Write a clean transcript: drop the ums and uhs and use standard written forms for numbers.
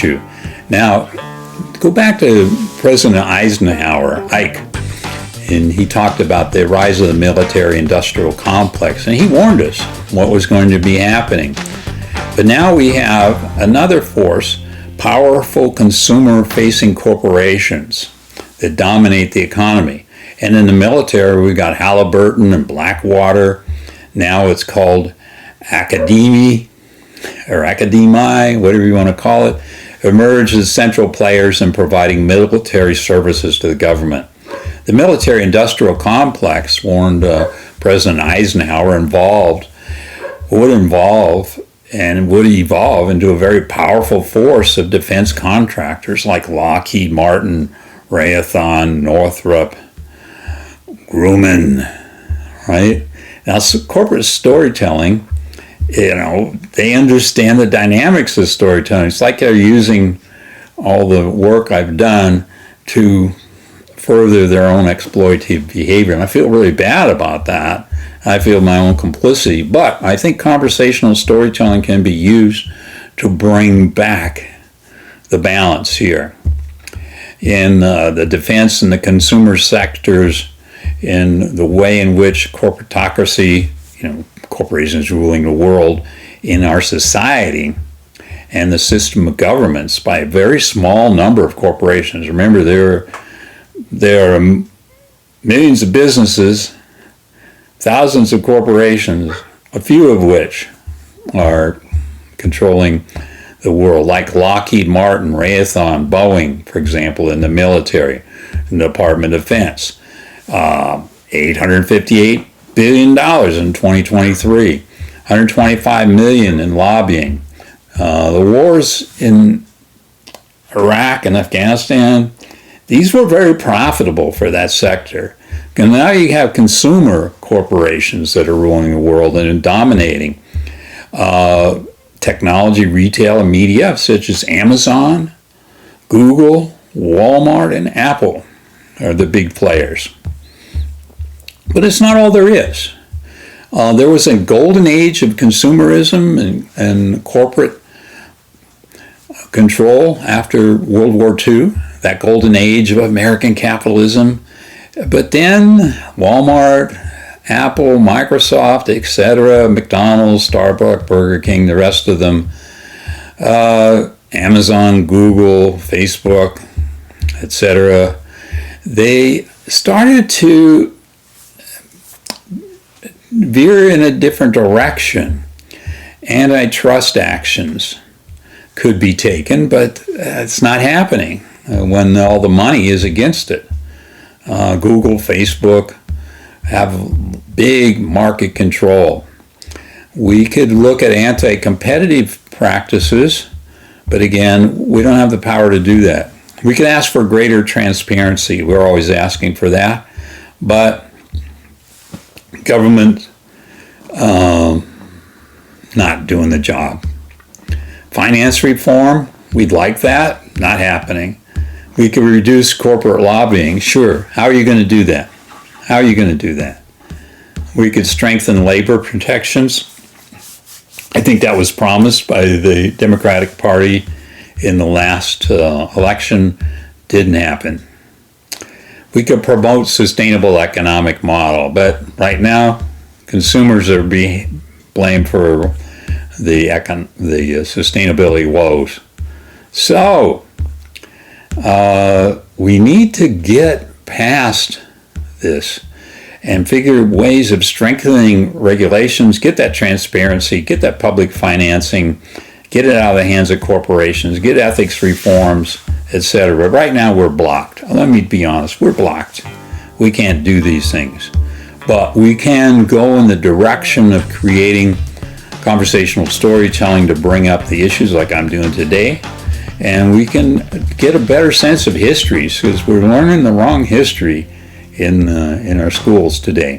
issue. Now, go back to President Eisenhower, Ike, and he talked about the rise of the military-industrial complex, and he warned us what was going to be happening. But now we have another force, powerful consumer-facing corporations that dominate the economy. And in the military, we've got Halliburton and Blackwater. Now it's called Academy, or Academi, whatever you want to call it, emerge as central players in providing military services to the government. The military-industrial complex, warned President Eisenhower, would evolve into a very powerful force of defense contractors like Lockheed Martin, Raytheon, Northrop, Grumman, right? Now, corporate storytelling, they understand the dynamics of storytelling. It's like they're using all the work I've done to further their own exploitative behavior. And I feel really bad about that. I feel my own complicity. But I think conversational storytelling can be used to bring back the balance here. In the defense and the consumer sectors, in the way in which corporatocracy, corporations ruling the world in our society, and the system of governments by a very small number of corporations. Remember, there are millions of businesses, thousands of corporations, a few of which are controlling the world, like Lockheed Martin, Raytheon, Boeing, for example, in the military, in the Department of Defense. $858 billion in 2023, $125 million in lobbying. The wars in Iraq and Afghanistan, these were very profitable for that sector. And now you have consumer corporations that are ruling the world and dominating. Technology, retail, and media, such as Amazon, Google, Walmart, and Apple are the big players. But it's not all there is. There was a golden age of consumerism and corporate control after World War II, that golden age of American capitalism. But then Walmart, Apple, Microsoft, etc., McDonald's, Starbucks, Burger King, the rest of them, Amazon, Google, Facebook, etc., they started to veer in a different direction. Antitrust actions could be taken, but it's not happening when all the money is against it. Google, Facebook have big market control. We could look at anti-competitive practices, but again, we don't have the power to do that. We could ask for greater transparency. We're always asking for that, but government not doing the job. Finance reform, we'd like that, not happening. We could reduce corporate lobbying, sure. How are you going to do that? How are you going to do that? We could strengthen labor protections. I think that was promised by the Democratic Party in the last election. Didn't happen. We could promote sustainable economic model, but right now, consumers are being blamed for the sustainability woes. So, we need to get past this and figure ways of strengthening regulations, get that transparency, get that public financing, get it out of the hands of corporations, get ethics reforms, etc. Right now we're blocked. Let me be honest, we're blocked. We can't do these things. But we can go in the direction of creating conversational storytelling to bring up the issues like I'm doing today. And we can get a better sense of histories because we're learning the wrong history in our schools today.